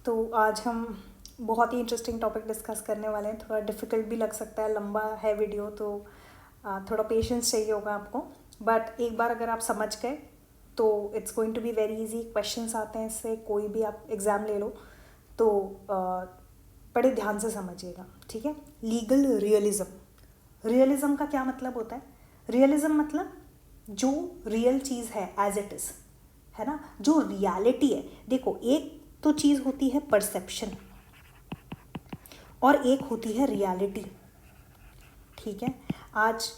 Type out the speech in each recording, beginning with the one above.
तो आज हम बहुत ही इंटरेस्टिंग टॉपिक डिस्कस करने वाले हैं। थोड़ा डिफ़िकल्ट भी लग सकता है, लंबा है वीडियो, तो थोड़ा पेशेंस चाहिए होगा आपको। बट एक बार अगर आप समझ गए तो it's going to be very easy. Questions आते हैं, इससे कोई भी आप एग्ज़ाम ले लो तो बड़े ध्यान से समझिएगा, ठीक है। Legal realism. रियलिज़म का क्या मतलब होता है? रियलिज़म मतलब जो रियल चीज़ है एज इट इज़, है ना, जो रियलिटी है। देखो, एक तो चीज़ होती है परसेप्शन और एक होती है रियलिटी, ठीक है। आज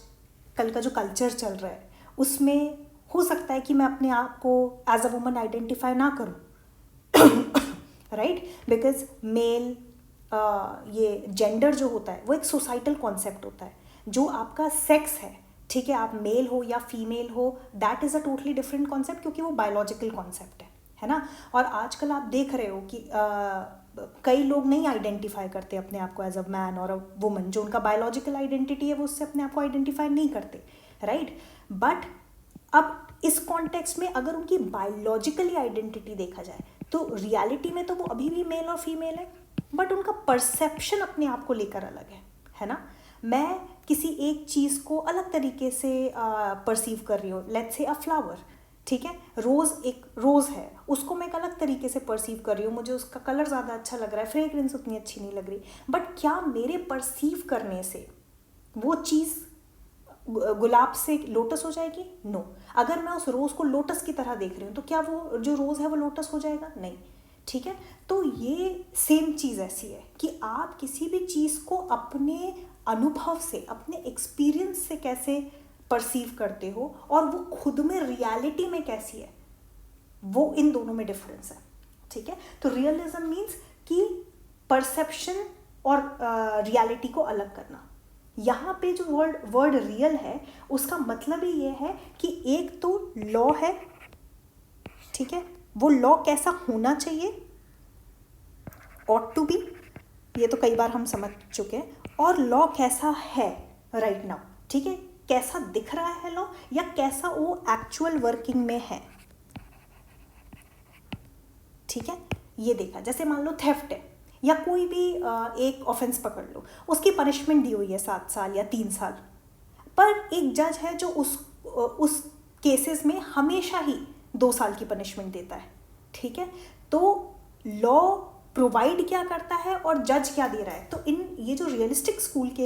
कल का जो कल्चर चल रहा है उसमें हो सकता है कि मैं अपने आप को एज अ वुमन आइडेंटिफाई ना करूं, राइट, बिकॉज मेल, ये जेंडर जो होता है वो एक सोसाइटल कॉन्सेप्ट होता है। जो आपका सेक्स है, ठीक है, आप मेल हो या फीमेल हो, that is a totally different concept, क्योंकि वो बायोलॉजिकल कॉन्सेप्ट है ना। और आजकल आप देख रहे हो कि कई लोग नहीं आइडेंटिफाई करते अपने आप को एज अ मैन और अ वुमन। जो उनका बायोलॉजिकल आइडेंटिटी है वो उससे अपने आप को आइडेंटिफाई नहीं करते, राइट। बट अब इस कॉन्टेक्स्ट में अगर उनकी बायोलॉजिकली आइडेंटिटी देखा जाए तो रियलिटी में तो वो अभी भी मेल और फीमेल है, बट उनका परसेप्शन अपने आप को लेकर अलग है ना। मैं किसी एक चीज़ को अलग तरीके से परसीव कर रही हूँ। लेट्स से अ फ्लावर, ठीक है, रोज़, एक रोज़ है, उसको मैं एक अलग तरीके से परसीव कर रही हूँ। मुझे उसका कलर ज़्यादा अच्छा लग रहा है, फ्रेग्रेंस उतनी अच्छी नहीं लग रही, बट क्या मेरे परसीव करने से वो चीज़ गुलाब से लोटस हो जाएगी? नो। अगर मैं उस रोज़ को लोटस की तरह देख रही हूँ तो क्या वो जो रोज़ है वो लोटस हो जाएगा? नहीं, ठीक है। तो ये सेम चीज़ ऐसी है कि आप किसी भी चीज़ को अपने अनुभव से, अपने एक्सपीरियंस से कैसे परसीव करते हो और वो खुद में रियलिटी में कैसी है, वो इन दोनों में डिफरेंस है, ठीक है। तो रियलिज्म मीन्स कि परसेप्शन और रियलिटी को अलग करना। यहाँ पे जो वर्ड रियल है उसका मतलब ही ये है कि एक तो लॉ है, ठीक है, वो लॉ कैसा होना चाहिए, ऑट टू बी, ये तो कई बार हम समझ चुके हैं, और लॉ कैसा है राइट नाउ, ठीक है, कैसा दिख रहा है लॉ या कैसा वो एक्चुअल वर्किंग में है, ठीक है। ये देखा, जैसे मान लो थेफ्ट है या कोई भी एक ऑफेंस पकड़ लो, उसकी पनिशमेंट दी हुई है 7 साल या 3 साल, पर एक जज है जो उस केसेस में हमेशा ही 2 साल की पनिशमेंट देता है, ठीक है। तो लॉ प्रोवाइड क्या करता है और जज क्या दे रहा है? तो इन ये जो रियलिस्टिक स्कूल के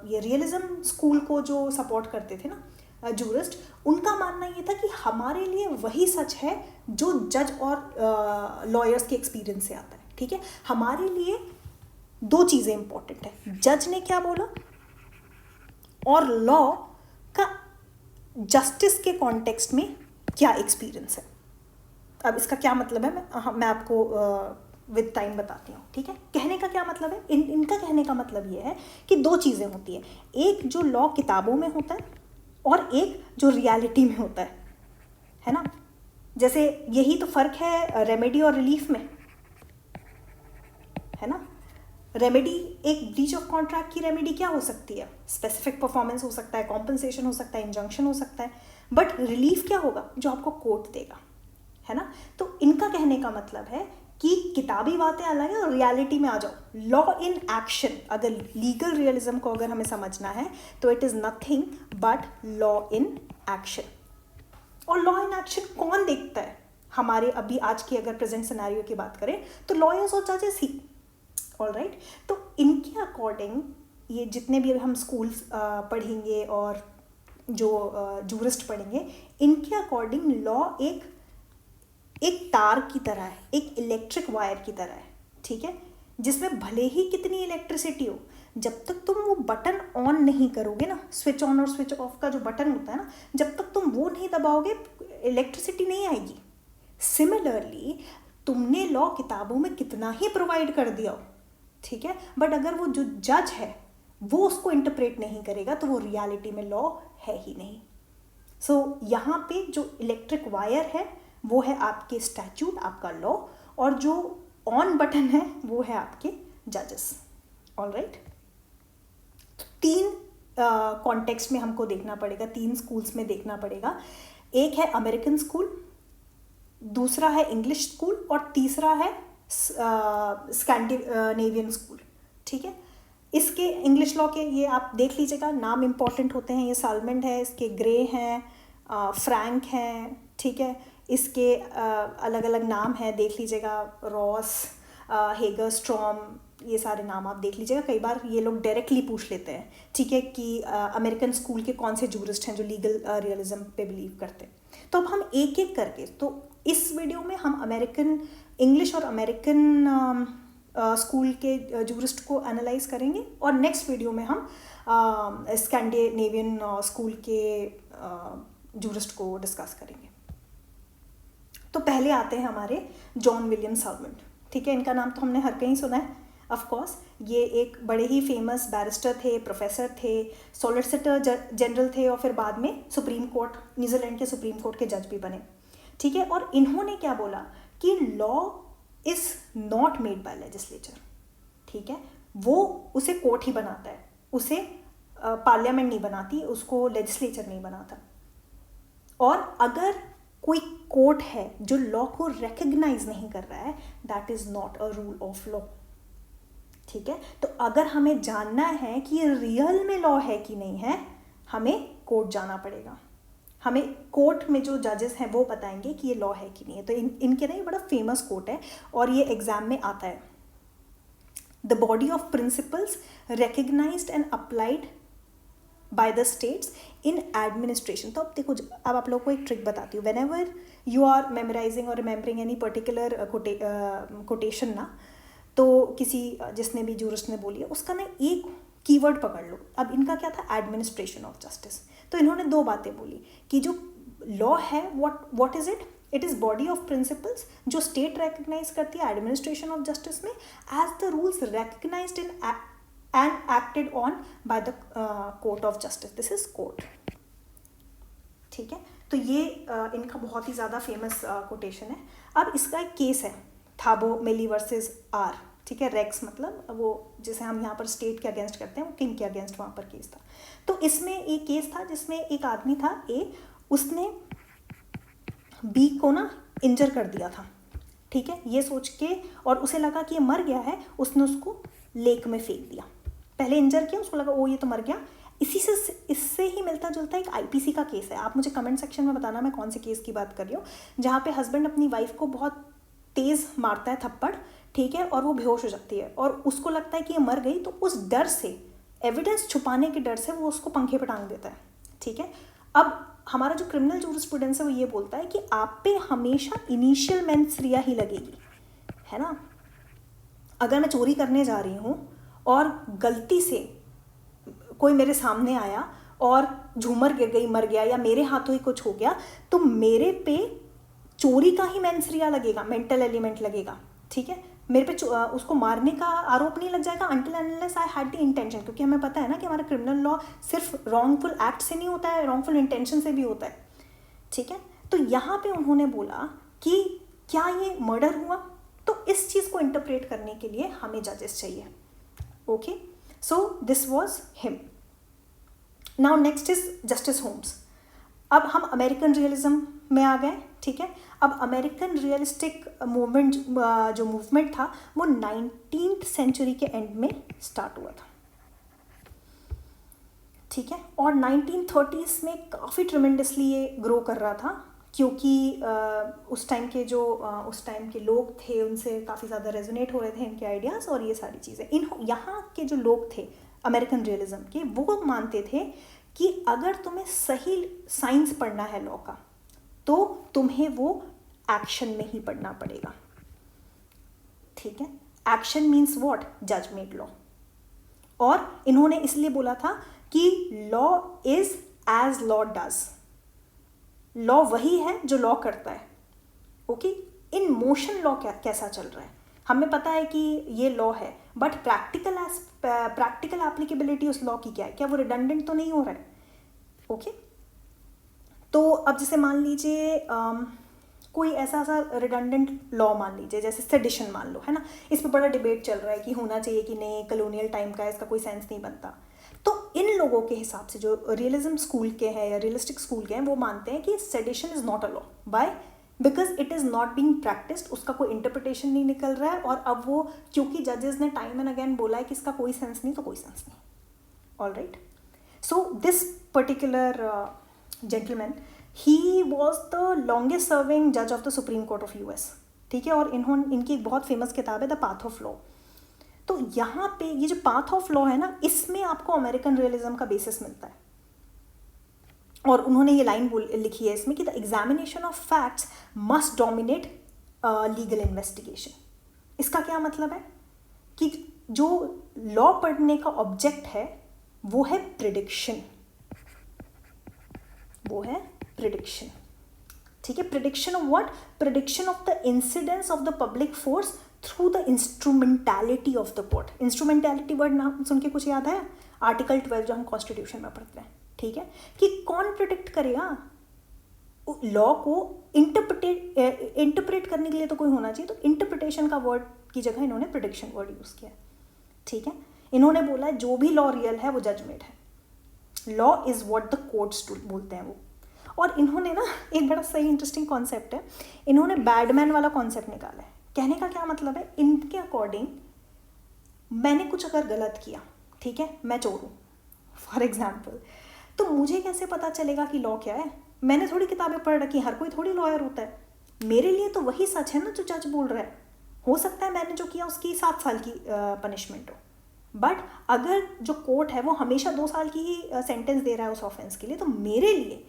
ये रियलिज्म स्कूल को जो सपोर्ट करते थे ना जूरिस्ट, उनका मानना ये था कि हमारे लिए वही सच है जो जज और लॉयर्स के एक्सपीरियंस से आता है, ठीक है। हमारे लिए 2 चीज़ें इंपॉर्टेंट है, जज ने क्या बोला और लॉ का जस्टिस के कॉन्टेक्स्ट में क्या एक्सपीरियंस है। अब इसका क्या मतलब है, मैं आपको विद टाइम बताती हूँ, ठीक है। कहने का क्या मतलब है, इनका कहने का मतलब ये है कि 2 चीज़ें होती हैं, एक जो लॉ किताबों में होता है और एक जो रियलिटी में होता है ना। जैसे यही तो फ़र्क है रेमेडी और रिलीफ में, है ना। रेमेडी, एक ब्रीच ऑफ कॉन्ट्रैक्ट की रेमेडी क्या हो सकती है? स्पेसिफिक परफॉर्मेंस हो सकता है, कॉम्पनसेशन हो सकता है, इंजंक्शन हो सकता है, बट रिलीफ क्या होगा? जो आपको कोर्ट देगा, है ना। तो इनका कहने का मतलब है कि किताबी बातें अलग है और रियलिटी में आ जाओ, लॉ इन एक्शन। अगर लीगल रियलिज्म को अगर हमें समझना है तो it is nothing but law in action. और लॉ इन एक्शन कौन देखता है? हमारे अभी आज की अगर प्रेजेंट सिनेरियो की बात करें तो लॉयर्स और जजेस ही, ऑल राइट। तो इनके अकॉर्डिंग ये जितने भी हम स्कूल्स पढ़ेंगे और जो जूरिस्ट पढ़ेंगे, इनके अकॉर्डिंग लॉ एक तार की तरह है, एक इलेक्ट्रिक वायर की तरह है, ठीक है, जिसमें भले ही कितनी इलेक्ट्रिसिटी हो, जब तक तुम वो बटन ऑन नहीं करोगे ना, स्विच ऑन और स्विच ऑफ का जो बटन होता है ना, जब तक तुम वो नहीं दबाओगे इलेक्ट्रिसिटी नहीं आएगी। सिमिलरली तुमने लॉ किताबों में कितना ही प्रोवाइड कर दिया हो, ठीक है, बट अगर वो जो जज है वो उसको इंटरप्रेट नहीं करेगा तो वो रियलिटी में लॉ है ही नहीं। सो यहाँ पे जो इलेक्ट्रिक वायर है वो है आपके स्टैट्यूट, आपका लॉ, और जो ऑन बटन है वो है आपके जजेस, ऑल राइट। 3 कॉन्टेक्स्ट में हमको देखना पड़ेगा, 3 स्कूल्स में देखना पड़ेगा। एक है अमेरिकन स्कूल, दूसरा है इंग्लिश स्कूल और तीसरा है स्कैंडिनेवियन स्कूल, ठीक है। इसके इंग्लिश लॉ के ये आप देख लीजिएगा, नाम इम्पॉर्टेंट होते हैं। ये सालमेंट है, इसके ग्रे हैं, फ्रैंक हैं, ठीक है। इसके अलग अलग नाम हैं, देख लीजिएगा, रॉस, हेगर स्ट्रॉम, ये सारे नाम आप देख लीजिएगा। कई बार ये लोग डायरेक्टली पूछ लेते हैं, ठीक है, कि अमेरिकन स्कूल के कौन से जूरिस्ट हैं जो लीगल रियलिज्म पे बिलीव करते हैं। तो अब हम एक एक करके, तो इस वीडियो में हम अमेरिकन इंग्लिश और अमेरिकन स्कूल के जूरिस्ट को एनालाइज करेंगे, और नेक्स्ट वीडियो में हम स्कैंडिनेवियन स्कूल के जूरिस्ट को डिस्कस करेंगे। तो पहले आते हैं हमारे जॉन विलियम सालमेंट, ठीक है। इनका नाम तो हमने हर कहीं सुना है, ऑफ कोर्स। ये एक बड़े ही फेमस बैरिस्टर थे, प्रोफेसर थे, सॉलिसिटर जनरल थे, और फिर बाद में सुप्रीम कोर्ट, न्यूजीलैंड के सुप्रीम कोर्ट के जज भी बने, ठीक है। और इन्होंने क्या बोला कि law is not made by legislature, ठीक है। वो उसे कोर्ट ही बनाता है, उसे पार्लियामेंट नहीं बनाती, उसको लेजिस्लेचर नहीं बनाता। और अगर कोई कोर्ट है जो लॉ को रिकग्नाइज नहीं कर रहा है, that is not a rule of law, ठीक है। तो अगर हमें जानना है कि रियल में लॉ है कि नहीं है, हमें कोर्ट जाना पड़ेगा। हमें कोर्ट में जो जजेस हैं वो बताएंगे कि ये लॉ है कि नहीं है। तो इनके ना ये बड़ा फेमस कोर्ट है, और ये एग्जाम में आता है। The body of principles recognized and applied by the states in administration. तो अब देखो, अब आप लोगों को एक ट्रिक बताती हूँ। Whenever you are memorizing और रिमेंबरिंग एनी पर्टिकुलर कोटेशन ना, तो किसी जिसने भी जूरिस्ट ने बोली है उसका ना एक कीवर्ड पकड़ लो। अब इनका क्या था, एडमिनिस्ट्रेशन ऑफ जस्टिस। तो इन्होंने दो बातें बोली कि जो लॉ है, what is it, it is body of principles जो स्टेट रिकग्नाइज करती है एडमिनिस्ट्रेशन ऑफ जस्टिस में, as the rules recognized in and acted on by the court of justice, this is court, ठीक है। तो ये इनका बहुत ही ज़्यादा फेमस कोटेशन है। अब इसका एक केस है, थाबो मेली वर्सेस आर, ठीक है। रेक्स मतलब वो जिसे हम यहाँ पर स्टेट के अगेंस्ट करते हैं, वो किंग के अगेंस्ट वहाँ पर केस था। तो इसमें एक केस था जिसमें एक आदमी था ए, उसने बी को ना इंजर कर दिया था, ठीक है, ये सोच के, और उसे लगा कि ये मर गया है, उसने उसको लेक में फेंक दिया। पहले इंजर किया, उसको लगा ओ ये तो मर गया। इससे ही मिलता जुलता एक आईपीसी का केस है। आप मुझे कमेंट सेक्शन में बताना मैं कौन से केस की बात कर रही हूँ, जहाँ पे हस्बैंड अपनी वाइफ को बहुत तेज़ मारता है थप्पड़, ठीक है, और वो बेहोश हो जाती है, और उसको लगता है कि ये मर गई, तो उस डर से, एविडेंस छुपाने के डर से, वो उसको पंखे पर टांग देता है, ठीक है। अब हमारा जो क्रिमिनल जूरिस्प्रूडेंस है वो ये बोलता है कि आप पे हमेशा इनिशियल मेंसरिया ही लगेगी, है ना। अगर मैं चोरी करने जा रही हूँ और गलती से कोई मेरे सामने आया और झूमर गिर गई, मर गया, या मेरे हाथों ही कुछ हो गया, तो मेरे पे चोरी का ही मेंसरिया लगेगा, मेंटल एलिमेंट लगेगा, ठीक है। मेरे पे उसको मारने का आरोप नहीं लग जाएगा until unless I had the intention, क्योंकि हमें पता है ना कि हमारा क्रिमिनल लॉ सिर्फ रॉन्गफुल एक्ट से नहीं होता है, रॉन्गफुल इंटेंशन से भी होता है, ठीक है। तो यहाँ पे उन्होंने बोला कि क्या ये मर्डर हुआ, तो इस चीज़ को इंटरप्रेट करने के लिए हमें जजेस चाहिए, okay. So this was him. Now next is justice Holmes. अब हम अमेरिकन रियलिज्म में आ गए, ठीक है। अब अमेरिकन रियलिस्टिक मूवमेंट जो मूवमेंट था वो 19th सेंचुरी के एंड में स्टार्ट हुआ था, ठीक है। और 1930s में काफ़ी ट्रिमेंडसली ये ग्रो कर रहा था, क्योंकि उस टाइम के लोग थे, उनसे काफ़ी ज़्यादा रेजोनेट हो रहे थे इनके आइडियाज़ और ये सारी चीज़ें। यहाँ के जो लोग थे अमेरिकन रियलिज्म के, वो मानते थे कि अगर तुम्हें सही साइंस पढ़ना है लॉ का, तो तुम्हें वो एक्शन में ही पढ़ना पड़ेगा, ठीक है। Action means what, judgment law. और इन्होंने इसलिए बोला था कि law is as law does, law वही है जो लॉ करता है, ओके। इन मोशन लॉ कैसा चल रहा है, हमें पता है कि ये लॉ है, बट प्रैक्टिकल एप्लीकेबिलिटी उस लॉ की क्या है, क्या वो रिडंडेंट तो नहीं हो रहा है, ओके। तो अब जैसे मान लीजिए कोई ऐसा रिडंडेंट लॉ मान लीजिए, जैसे सेडिशन मान लो, है ना, इस पर बड़ा डिबेट चल रहा है कि होना चाहिए कि नहीं, कॉलोनियल टाइम का इसका कोई सेंस नहीं बनता। तो इन लोगों के हिसाब से जो रियलिज्म स्कूल के हैं या रियलिस्टिक स्कूल के हैं, वो मानते हैं कि sedition is not a law by because it is not being practised, उसका कोई इंटरप्रिटेशन नहीं निकल रहा है, और अब वो क्योंकि जजेस ने टाइम एंड अगेन बोला है कि इसका कोई सेंस नहीं, तो कोई सेंस नहीं. All right. So this particular gentleman, he was the longest serving जज of the supreme court of US. ठीक है, और इनकी एक बहुत फेमस किताब है द पाथ ऑफ लॉ. तो यहाँ पे ये जो पाथ ऑफ लॉ है ना, इसमें आपको अमेरिकन रियलिज्म का बेसिस मिलता है. और उन्होंने ये लाइन लिखी है इसमें कि the examination of facts must dominate legal investigation. इसका क्या मतलब है कि जो लॉ पढ़ने का ऑब्जेक्ट है वो है प्रिडिक्शन, वो है प्रिडिक्शन. ठीक है, prediction of what? Prediction of the incidence of the public force through the instrumentality of the court. Instrumentality word नाम सुन के कुछ याद है? आर्टिकल 12 जो हम कॉन्स्टिट्यूशन में पढ़ते हैं. ठीक है, कि कौन प्रिडिक्ट करेगा लॉ को? इंटरप्रेट करने के लिए तो कोई होना चाहिए, तो इंटरप्रिटेशन का वर्ड की जगह इन्होंने प्रिडिक्शन वर्ड यूज किया. ठीक है, इन्होंने बोला है जो भी लॉ रियल है वो जजमेंट है. Law is what the courts do बोलते हैं वो. और इन्होंने ना एक बड़ा सही इंटरेस्टिंग कॉन्सेप्ट है, इन्होंने बैडमैन वाला कॉन्सेप्ट निकाला है. कहने का क्या मतलब है? इनके अकॉर्डिंग मैंने कुछ अगर गलत किया, ठीक है, मैं चोर हूँ फॉर एग्जाम्पल, तो मुझे कैसे पता चलेगा कि लॉ क्या है? मैंने थोड़ी किताबें पढ़ रखी, हर कोई थोड़ी लॉयर होता है. मेरे लिए तो वही सच है ना जो जज बोल रहा है. हो सकता है मैंने जो किया उसकी 7 साल की पनिशमेंट हो, बट अगर जो कोर्ट है वो हमेशा 2 साल की ही सेंटेंस दे रहा है उस ऑफेंस के लिए, तो मेरे लिए,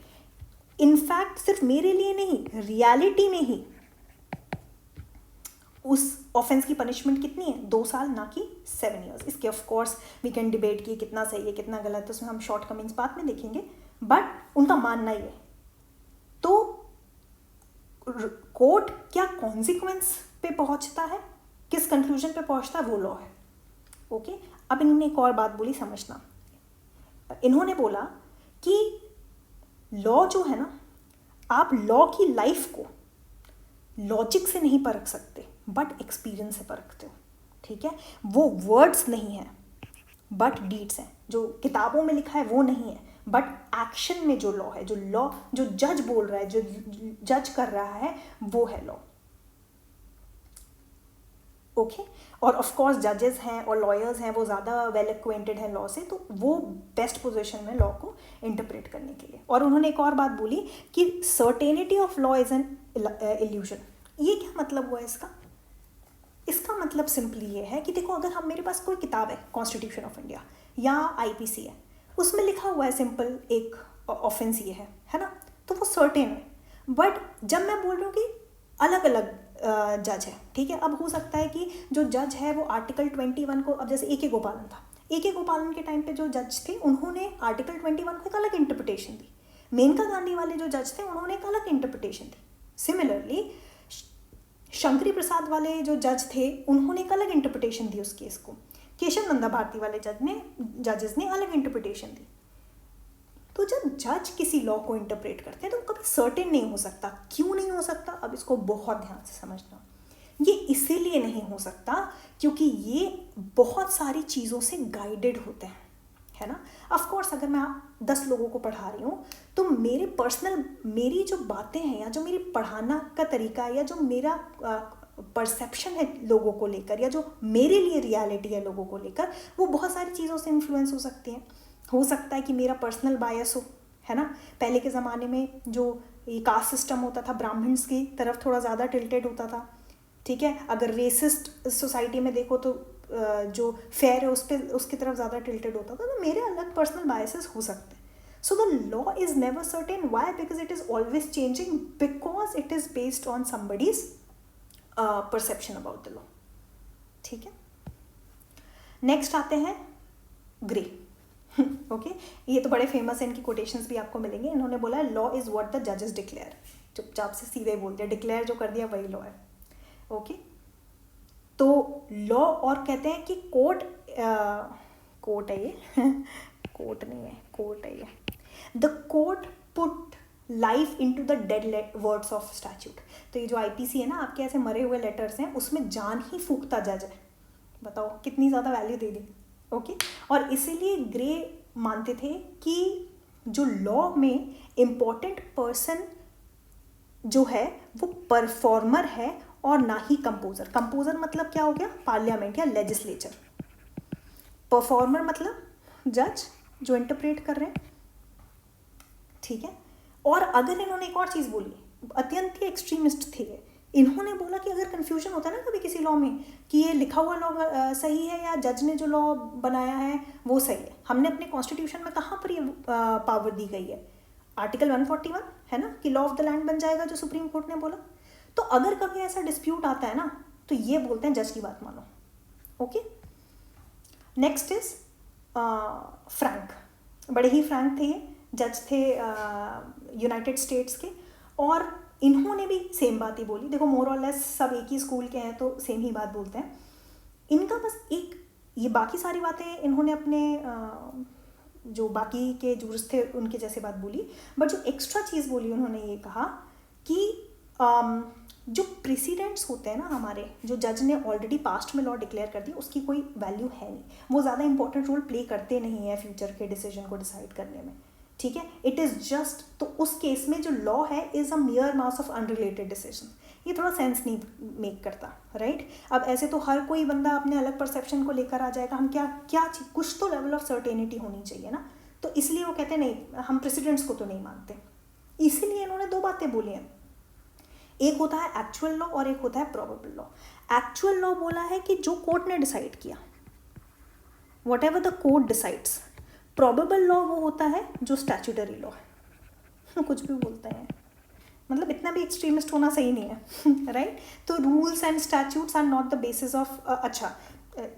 इनफैक्ट सिर्फ मेरे लिए नहीं, रियलिटी में ही उस ऑफेंस की पनिशमेंट कितनी है? 2 साल, ना कि 7 ईयर्स. इसके of course we can debate कि कितना सही है कितना गलत है, उसमें हम शॉर्ट कमिंग्स बाद में देखेंगे, बट उनका मानना ही है. तो कोर्ट क्या कॉन्सिक्वेंस पे पहुंचता है, किस कंक्लूजन पे पहुंचता है, वो लॉ है. ओके, अब इन्होंने एक और बात बोली, समझना. इन्होंने बोला कि लॉ जो है ना, आप लॉ की लाइफ को लॉजिक से नहीं परख सकते, बट एक्सपीरियंस से परखते हो. ठीक है, वो वर्ड्स नहीं है बट डीड्स हैं. जो किताबों में लिखा है वो नहीं है, बट एक्शन में जो लॉ है, जो लॉ जो जज बोल रहा है, जो जज कर रहा है, वो है लॉ. ओके, और ऑफ कोर्स जजेस हैं और लॉयर्स हैं, वो ज़्यादा वेल एक्वेंटेड हैं लॉ से, तो वो बेस्ट पोजीशन में लॉ को इंटरप्रेट करने के लिए. और उन्होंने एक और बात बोली कि certainty of law is an illusion. ये क्या मतलब हुआ इसका? इसका मतलब सिंपली ये है कि देखो, अगर हम मेरे पास कोई किताब है, कॉन्स्टिट्यूशन ऑफ इंडिया या आईपीसी है, उसमें लिखा हुआ है सिंपल एक ऑफेंस ये है ना, तो वो सर्टेन है. बट जब मैं बोल रही हूँ कि अलग अलग जज है, ठीक है, अब हो सकता है कि जो जज है वो आर्टिकल 21 को, अब जैसे ए के गोपालन था, ए के गोपालन के टाइम पे जो जज थे उन्होंने आर्टिकल 21 को एक अलग इंटरप्रिटेशन दी. मेनका गांधी वाले जो जज थे उन्होंने एक अलग इंटरप्रिटेशन दी. सिमिलरली शंकरी प्रसाद वाले जो जज थे उन्होंने एक अलग इंटरप्रिटेशन दी उस केस को. केशव नंदा भारती वाले जजेस ने अलग इंटरप्रिटेशन दी. तो जब जज किसी लॉ को इंटरप्रेट करते हैं तो कभी सर्टेन नहीं हो सकता. क्यों नहीं हो सकता? अब इसको बहुत ध्यान से समझना. ये इसीलिए नहीं हो सकता क्योंकि ये बहुत सारी चीज़ों से गाइडेड होते हैं, है ना. ऑफ कोर्स अगर मैं 10 लोगों को पढ़ा रही हूँ तो मेरी जो बातें हैं या जो मेरी पढ़ाना का तरीका है या जो मेरा परसेप्शन है लोगों को लेकर या जो मेरे लिए रियलिटी है लोगों को लेकर, वो बहुत सारी चीज़ों से इन्फ्लुएंस हो सकती हैं. हो सकता है कि मेरा पर्सनल बायस हो, है ना. पहले के ज़माने में जो ये कास्ट सिस्टम होता था, ब्राह्मण्स की तरफ थोड़ा ज़्यादा टिल्टेड होता था. ठीक है, अगर रेसिस्ट सोसाइटी में देखो तो जो फेयर है उसकी तरफ ज़्यादा टिल्टेड होता था. तो मेरे अलग पर्सनल बायसेस हो सकते हैं. So the law is never certain. Why? Because it is always changing, because it is based on somebody's perception about the law. ठीक है, नेक्स्ट आते हैं ग्रे. ओके, ये तो बड़े फेमस है, इनकी कोटेशंस भी आपको मिलेंगे. इन्होंने बोला लॉ इज़ व्हाट द जजेस डिक्लेयर. चुपचाप से सीधे बोल दिया, डिक्लेयर जो कर दिया वही लॉ है. ओके, तो लॉ, और कहते हैं कि कोर्ट है ये कोर्ट नहीं है, कोर्ट है ये. The court put life into the dead words of statute. तो ये जो आईपीसी है ना, आपके ऐसे मरे हुए लेटर्स हैं, उसमें जान ही फूंकता जज है. बताओ कितनी ज़्यादा वैल्यू दे दी. ओके, और इसीलिए ग्रे मानते थे कि जो लॉ में इम्पोर्टेंट पर्सन जो है वो परफॉर्मर है और ना ही कंपोजर। कंपोजर मतलब क्या हो गया, पार्लियामेंट या लेजिस्लेचर। परफॉर्मर मतलब जज जो इंटरप्रेट कर रहे हैं, ठीक है। और अगर इन्होंने एक और चीज़ बोली, अत्यंत ही एक्सट्रीमिस्ट थे, इन्होंने बोला कि अगर कंफ्यूजन होता है ना कभी किसी लॉ में कि ये लिखा हुआ लॉ सही है या जज ने जो लॉ बनाया है वो सही है, हमने अपने कॉन्स्टिट्यूशन में कहाँ पर ये पावर दी गई है, आर्टिकल 141 है ना, कि लॉ ऑफ द लैंड बन जाएगा जो सुप्रीम कोर्ट ने बोला। तो अगर कभी ऐसा डिस्प्यूट आता है ना तो ये बोलते हैं जज की बात मानो। Okay, next is Frank. बड़े ही फ्रैंक थे ये, जज थे यूनाइटेड स्टेट्स के, और इन्होंने भी सेम बात ही बोली। देखो मोर और लेस सब एक ही स्कूल के हैं तो सेम ही बात बोलते हैं। इनका बस एक, ये बाकी सारी बातें इन्होंने अपने जो बाकी के जूरिस्ट थे उनके जैसे बात बोली, बट जो एक्स्ट्रा चीज़ बोली उन्होंने ये कहा कि जो प्रेसिडेंट्स होते हैं ना हमारे, जो जज ने ऑलरेडी पास्ट में लॉ डिक्लेयर कर दी, उसकी कोई वैल्यू है नहीं, वो ज़्यादा इंपॉर्टेंट रोल प्ले करते नहीं है फ्यूचर के डिसीजन को डिसाइड करने में, ठीक है। इट इज़ जस्ट, तो उस केस में जो लॉ है is a मियर mass of unrelated decision, ये थोड़ा सेंस नहीं मेक करता, राइट। अब ऐसे तो हर कोई बंदा अपने अलग परसेप्शन को लेकर आ जाएगा, हम क्या क्या कुछ तो लेवल ऑफ सर्टेनिटी होनी चाहिए ना, तो इसलिए वो कहते हैं नहीं हम प्रेसिडेंट्स को तो नहीं मानते। इसीलिए इन्होंने दो बातें बोली हैं, एक होता है एक्चुअल लॉ और एक होता है प्रोबेबल लॉ। एक्चुअल लॉ बोला है कि जो कोर्ट ने डिसाइड किया, what ever the court decides. Probable law वो होता है जो स्टैट्यूटरी लॉ है, कुछ भी बोलते हैं, मतलब इतना भी एक्सट्रीमिस्ट होना सही नहीं है, राइट। तो rules and statutes are not the basis of, अच्छा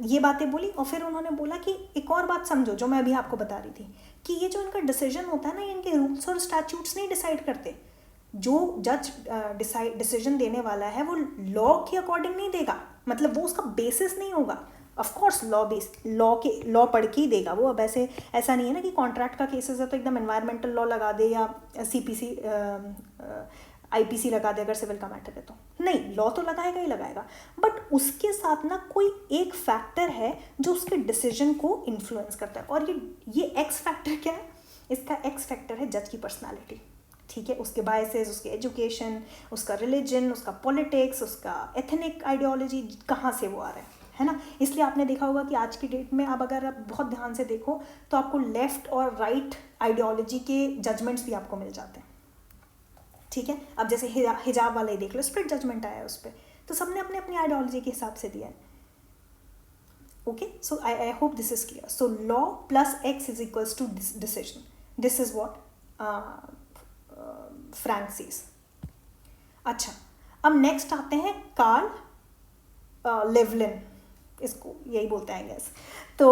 ये बातें बोली। और फिर उन्होंने बोला कि एक और बात समझो जो मैं अभी आपको बता रही थी, कि ये जो इनका डिसीजन होता है ना, इनके रूल्स और स्टैट्यूट्स नहीं डिसाइड करते, जो जज डिसीजन देने वाला है वो लॉ के अकॉर्डिंग नहीं देगा, मतलब वो उसका बेसिस नहीं होगा। ऑफ कोर्स लॉ पढ़ के ही देगा वो। अब ऐसा नहीं है ना कि कॉन्ट्रैक्ट का केसेस है तो एकदम एनवायरमेंटल लॉ लगा दे या CPC IPC लगा दे अगर सिविल का मैटर है तो, नहीं, लॉ तो लगाएगा ही लगाएगा, बट उसके साथ ना कोई एक फैक्टर है जो उसके डिसीजन को इन्फ्लुएंस करता है। और ये एक्स फैक्टर क्या है, इसका एक्स फैक्टर है जज की पर्सनैलिटी, ठीक है, उसके बायसेस, उसके एजुकेशन, उसका रिलीजन, उसका पॉलिटिक्स, उसका एथनिक आइडियोलॉजी, कहाँ से वो आ रहा है ना। इसलिए आपने देखा होगा कि आज की डेट में अब अगर आप बहुत ध्यान से देखो तो आपको लेफ्ट और राइट आइडियोलॉजी के जजमेंट्स भी आपको मिल जाते हैं, ठीक है। अब जैसे हिजाब वाला ही देख लो, स्प्लिट जजमेंट आया है उस पर, तो सबने अपने अपनी आइडियोलॉजी के हिसाब से दिया है। Okay, so I hope this is clear. So law plus x is equals to decision, this is what Frank says. अच्छा, अब नेक्स्ट आते हैं कार्ल लेवलिन, इसको यही बोलते हैं गैस। तो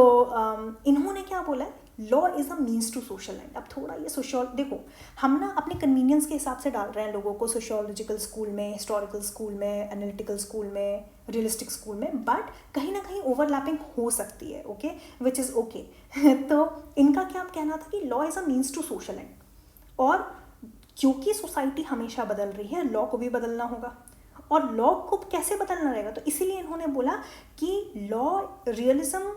इन्होंने क्या बोला है, law is a means to social end. अब थोड़ा ये देखो हम ना अपने कन्वीनियंस के हिसाब से डाल रहे हैं लोगों को सोशियोलॉजिकल स्कूल में, हिस्टोरिकल स्कूल में, एनालिटिकल स्कूल में, रियलिस्टिक स्कूल में, बट कहीं ना कहीं ओवरलैपिंग हो सकती है, ओके, विच इज़ ओके। तो इनका क्या कहना था कि law is a means to social end, और क्योंकि सोसाइटी हमेशा बदल रही है, लॉ को भी बदलना होगा, और लॉ को कैसे बदलना रहेगा, तो इसीलिए इन्होंने बोला कि लॉ रियलिज्म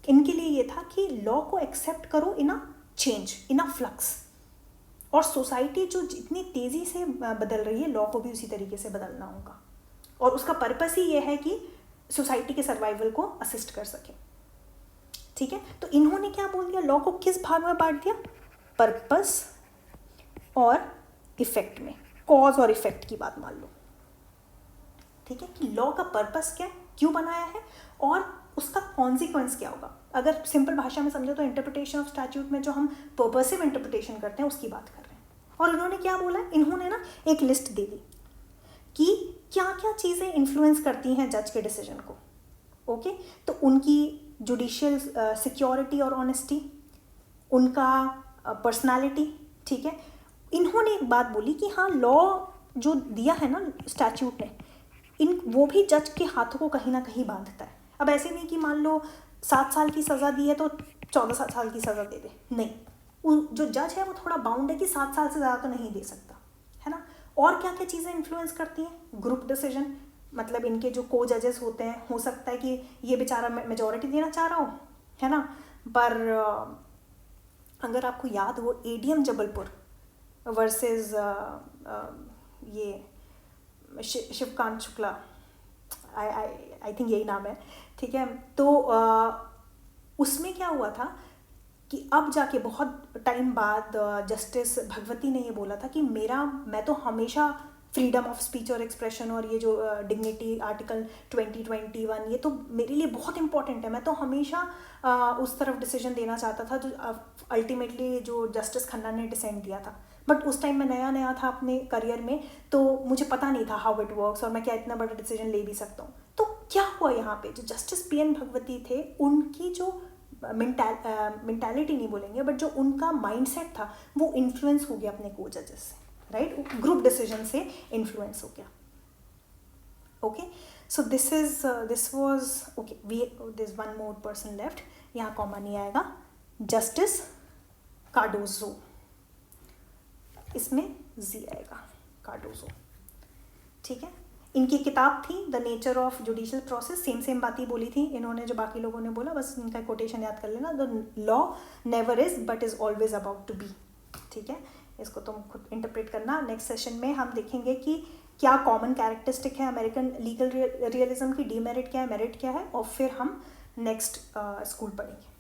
इनके लिए ये था कि लॉ को एक्सेप्ट करो in a change, in a flux, और सोसाइटी जो जितनी तेज़ी से बदल रही है, लॉ को भी उसी तरीके से बदलना होगा, और उसका पर्पस ही ये है कि सोसाइटी के सर्वाइवल को असिस्ट कर सके, ठीक है। तो इन्होंने क्या बोल दिया, लॉ को किस भाग में बांट दिया, पर्पस और इफेक्ट में, कॉज और इफेक्ट की बात मान लो, ठीक है, कि लॉ का पर्पस क्या है, क्यों बनाया है, और उसका कॉन्सिक्वेंस क्या होगा। अगर सिंपल भाषा में समझो तो इंटरप्रिटेशन ऑफ स्टैट्यूट में जो हम पर्पसिव इंटरप्रिटेशन करते हैं उसकी बात कर रहे हैं। और उन्होंने क्या बोला, इन्होंने ना एक लिस्ट दे दी कि क्या क्या चीज़ें इन्फ्लुएंस करती हैं जज के डिसीजन को, ओके। तो उनकी जुडिशियल सिक्योरिटी और ऑनेस्टी, उनका पर्सनालिटी, ठीक है। इन्होंने एक बात बोली कि हाँ, लॉ जो दिया है ना स्टैट्यूट ने, वो भी जज के हाथों को कहीं ना कहीं बांधता है। अब ऐसे नहीं कि मान लो 7 साल की सज़ा दी है तो 14 साल की सज़ा दे दे, नहीं, जो जज है वो थोड़ा बाउंड है कि 7 साल से ज़्यादा तो नहीं दे सकता, है ना। और क्या क्या चीज़ें इन्फ्लुएंस करती हैं, ग्रुप डिसीजन, मतलब इनके जो को जजेस होते हैं, हो सकता है कि ये बेचारा मेजॉरिटी देना चाह रहा हो, है ना, पर अगर आपको याद हो ADM जबलपुर वर्सेस ये शिवकांत शुक्ला, आई थिंक यही नाम है, ठीक है। तो उसमें क्या हुआ था कि अब जाके बहुत टाइम बाद जस्टिस भगवती ने ये बोला था कि मैं तो हमेशा फ्रीडम ऑफ स्पीच और एक्सप्रेशन और ये जो डिग्निटी आर्टिकल 2021 ये तो मेरे लिए बहुत इंपॉर्टेंट है, मैं तो हमेशा उस तरफ डिसीजन देना चाहता था जो अल्टीमेटली जो जस्टिस खन्ना ने डिसेंट दिया था। बट उस टाइम मैं नया नया था अपने करियर में, तो मुझे पता नहीं था हाउ इट वर्क्स और मैं क्या इतना बड़ा डिसीजन ले भी सकता हूँ। तो क्या हुआ यहाँ पे, जो जस्टिस पीएन भगवती थे उनकी जो मेंटालिटी नहीं बोलेंगे बट जो उनका माइंडसेट था वो इन्फ्लुएंस हो गया अपने को जजेस से, राइट, ग्रुप डिसीजन से इन्फ्लुएंस हो गया। Okay, so this was okay, we this one more person left, यहाँ कॉमा नहीं आएगा, जस्टिस कार्डोजो, इसमें जी आएगा, कार्डोजो, ठीक है। इनकी किताब थी the nature of judicial process, same बात ही बोली थी इन्होंने जो बाकी लोगों ने बोला, बस इनका कोटेशन याद कर लेना, the law never is but is always about to be, ठीक है। इसको तुम खुद इंटरप्रेट करना। नेक्स्ट सेशन में हम देखेंगे कि क्या कॉमन कैरेक्टरिस्टिक है अमेरिकन लीगल रियलिज्म की, डीमेरिट क्या है, मेरिट क्या है, और फिर हम नेक्स्ट स्कूल पढ़ेंगे।